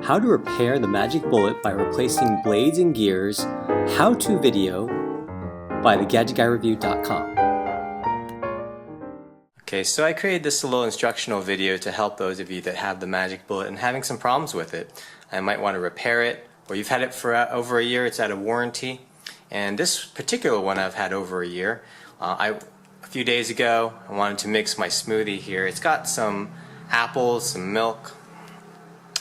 How to Repair the Magic Bullet by Replacing Blades and Gears, How-To Video by thegadgetguyreview.com. Okay, so I created this little instructional video to help those of you that have the Magic Bullet and having some problems with it. I might want to repair it, or you've had it for over a year, it's out of warranty. And this particular one I've had over a year. A few days ago I wanted to mix my smoothie here. It's got some apples, some milk,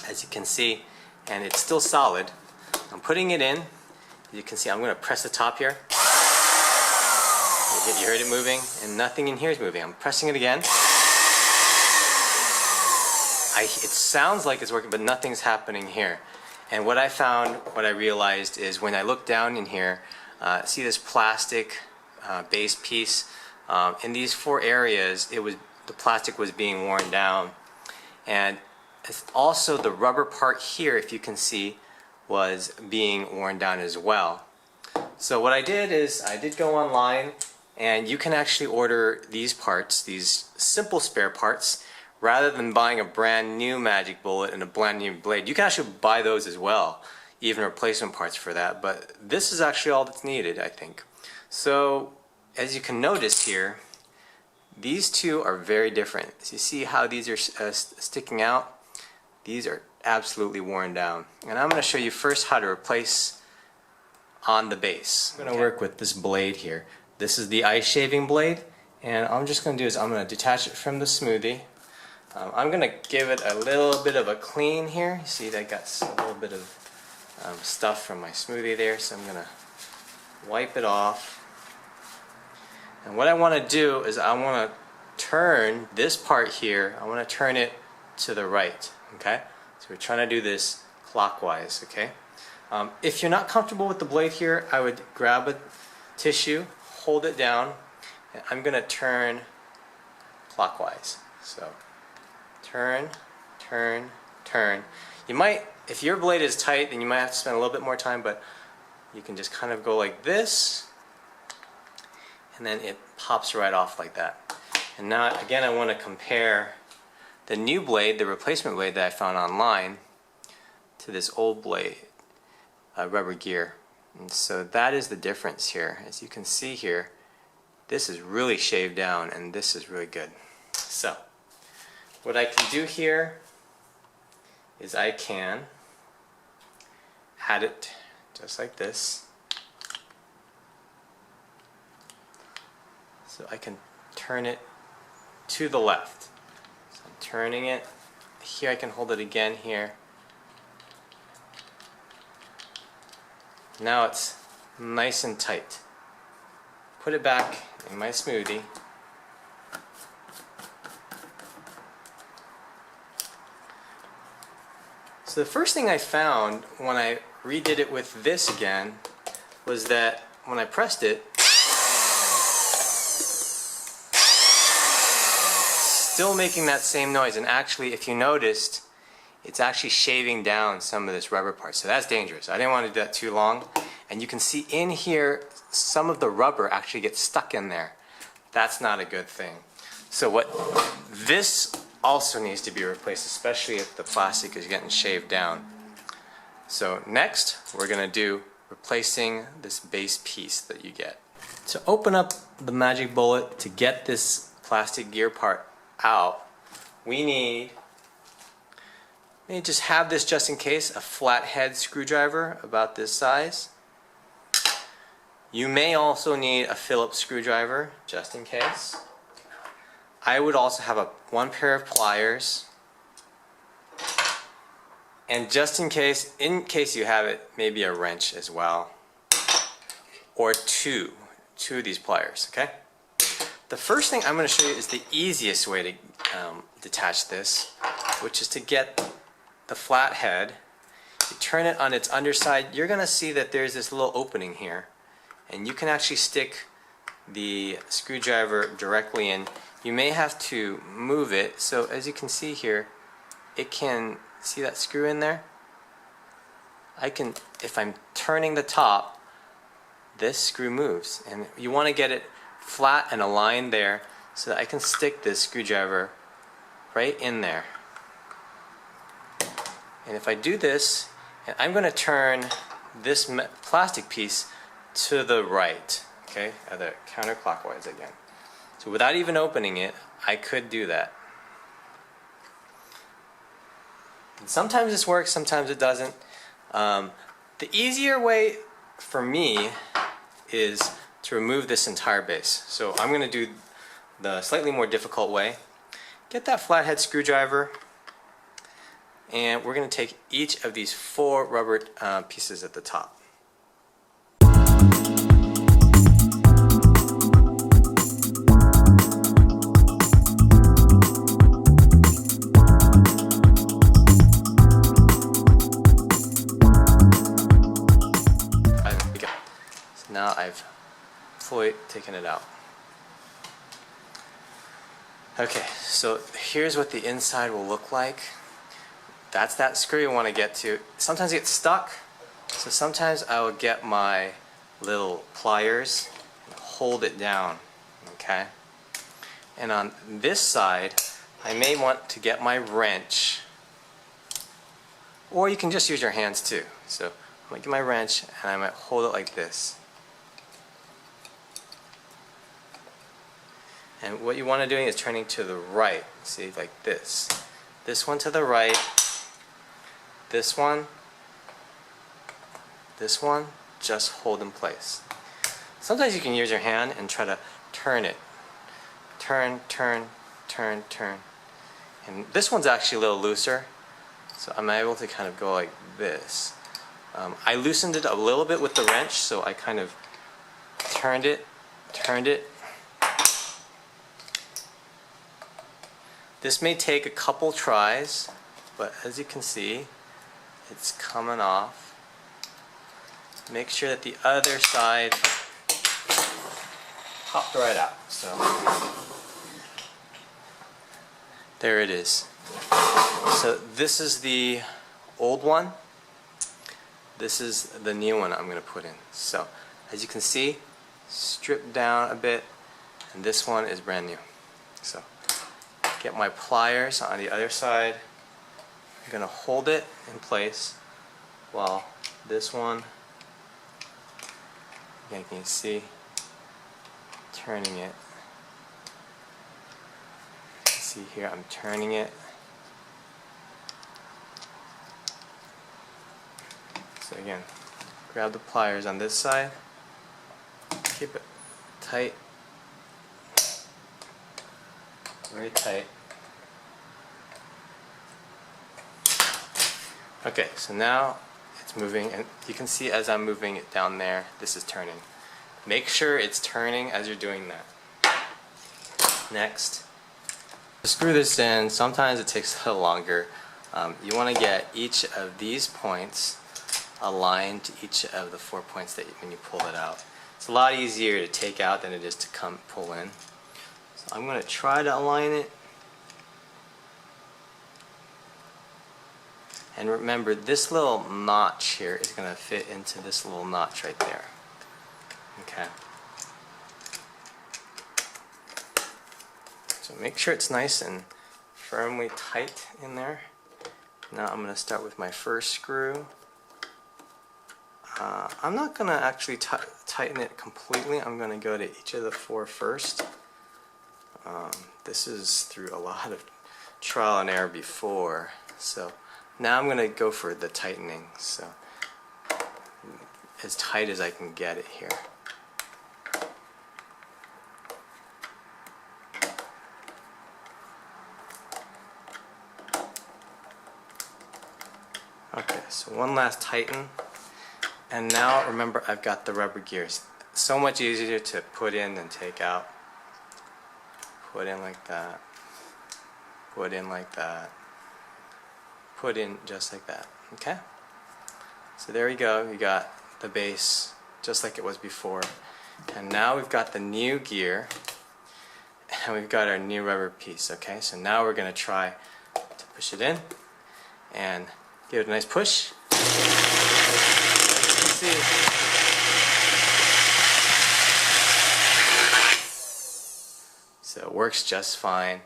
as you can see, and it's still solid. I'm putting it in. As you can see, I'm going to press the top here. You heard it moving, and nothing in here is moving. I'm pressing it again. It sounds like it's working, but nothing's happening here. And what I found, what I realized is when I look down in here, see this plastic base piece? In these four areas, the plastic was being worn down. And also the rubber part here, if you can see, was being worn down as well. So what I did is I did go online, and you can actually order these parts, these simple spare parts, rather than buying a brand new Magic Bullet and a brand new blade. You can actually buy those as well, even replacement parts for that, but this is actually all that's needed, I think. So as you can notice here, these two are very different. So you see how these are sticking out? These are absolutely worn down. And I'm going to show you first how to replace on the base. I'm going to work with this blade here. This is the ice shaving blade, and all I'm just going to do is I'm going to detach it from the smoothie. I'm going to give it a little bit of a clean here. You see that got a little bit of stuff from my smoothie there, so I'm going to wipe it off. And what I want to do is I want to turn this part here, I want to turn it to the right, okay? So we're trying to do this clockwise, okay? If you're not comfortable with the blade here, I would grab a tissue, hold it down, and I'm going to turn clockwise. So turn, turn, turn. You might, if your blade is tight, then you might have to spend a little bit more time, but you can just kind of go like this, and then it pops right off like that. And now again, I want to compare the new blade, the replacement blade that I found online, to this old blade, rubber gear. And so that is the difference here. As you can see here, this is really shaved down and this is really good. So what I can do here is I can add it just like this. So I can turn it to the left. So I'm turning it. Here I can hold it again here. Now it's nice and tight. Put it back in my smoothie. So the first thing I found when I redid it with this again was that when I pressed it, still making that same noise, and actually if you noticed, it's actually shaving down some of this rubber part, so that's dangerous. I didn't want to do that too long, and you can see in here some of the rubber actually gets stuck in there. That's not a good thing. So this also needs to be replaced, especially if the plastic is getting shaved down. So next we're going to do replacing this base piece that you get. To open up the Magic Bullet, to get this plastic gear part out, we need just have this just in case, a flathead screwdriver about this size. You may also need a Phillips screwdriver just in case. I would also have one pair of pliers, and just in case you have it, maybe a wrench as well, or two of these pliers, okay? The first thing I'm going to show you is the easiest way to detach this, which is to get the flathead. You turn it on its underside. You're going to see that there's this little opening here, and you can actually stick the screwdriver directly in. You may have to move it, so as you can see here, it can, see that screw in there? If I'm turning the top, this screw moves, and you want to get it flat and aligned there so that I can stick this screwdriver right in there. And if I do this, and I'm going to turn this plastic piece to the right, okay, either counterclockwise again. So without even opening it, I could do that. And sometimes this works, sometimes it doesn't. The easier way for me is to remove this entire base. So I'm going to do the slightly more difficult way. Get that flathead screwdriver, and we're going to take each of these 4 rubber pieces at the top. So now I've fully taken it out. Okay, so here's what the inside will look like. That's that screw you want to get to. Sometimes it gets stuck, so sometimes I will get my little pliers and hold it down, okay? And on this side, I may want to get my wrench, or you can just use your hands too. So I'm going to get my wrench and I might hold it like this. And what you want to do is turning to the right, see, like this. This one to the right, this one, just hold in place. Sometimes you can use your hand and try to turn it. Turn, turn, turn, turn. And this one's actually a little looser, so I'm able to kind of go like this. I loosened it a little bit with the wrench, so I kind of turned it. This may take a couple tries, but as you can see, it's coming off. Make sure that the other side popped right out. So there it is. So this is the old one. This is the new one I'm going to put in. So as you can see, stripped down a bit, and this one is brand new. So get my pliers on the other side. I'm going to hold it in place while this one, again, can you see, turning it. See here, I'm turning it. So again, grab the pliers on this side, keep it tight. Very tight. Okay, so now it's moving, and you can see as I'm moving it down there, this is turning. Make sure it's turning as you're doing that. Next, to screw this in, sometimes it takes a little longer. You want to get each of these points aligned to each of the 4 points that when you pull it out. It's a lot easier to take out than it is to pull in. So I'm going to try to align it. And remember, this little notch here is going to fit into this little notch right there. Okay. So make sure it's nice and firmly tight in there. Now I'm going to start with my first screw. I'm not going to actually tighten it completely. I'm going to go to each of the 4 first. This is through a lot of trial and error before. So now I'm going to go for the tightening. So as tight as I can get it here. Okay, so one last tighten. And now remember, I've got the rubber gears. So much easier to put in than take out. Put in like that. Put in like that. Put in just like that. Okay? So there we go. We got the base just like it was before. And now we've got the new gear. And we've got our new rubber piece. Okay? So now we're going to try to push it in. And give it a nice push. See. So it works just fine,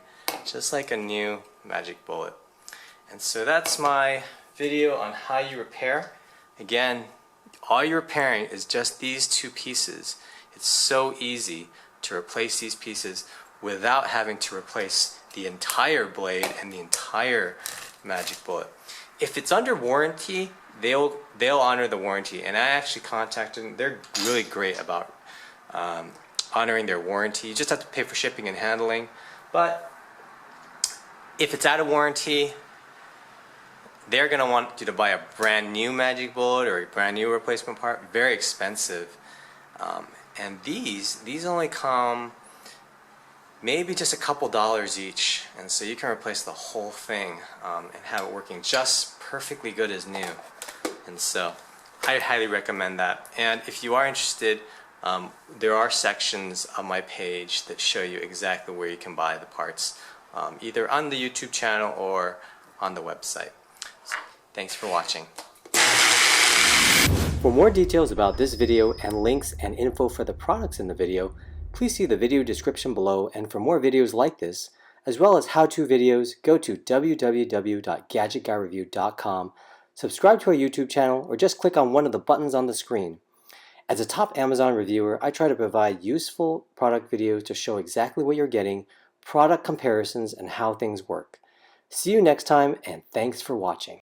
just like a new magic bullet. And so that's my video on how you repair. Again, all you're repairing is just these two pieces. It's so easy to replace these pieces without having to replace the entire blade and the entire magic bullet. If it's under warranty, they'll honor the warranty, and I actually contacted them. They're really great about honoring their warranty. You just have to pay for shipping and handling. But if it's out of warranty, they're going to want you to buy a brand new magic bullet or a brand new replacement part. Very expensive. And these only come maybe just a couple dollars each, and so you can replace the whole thing and have it working just perfectly good as new. And so I highly recommend that. And if you are interested, there are sections on my page that show you exactly where you can buy the parts, either on the YouTube channel or on the website. Thanks for watching. For more details about this video and links and info for the products in the video, please see the video description below, and for more videos like this, as well as how-to videos, go to www.gadgetguyreview.com, subscribe to our YouTube channel, or just click on one of the buttons on the screen. As a top Amazon reviewer, I try to provide useful product videos to show exactly what you're getting, product comparisons, and how things work. See you next time, and thanks for watching.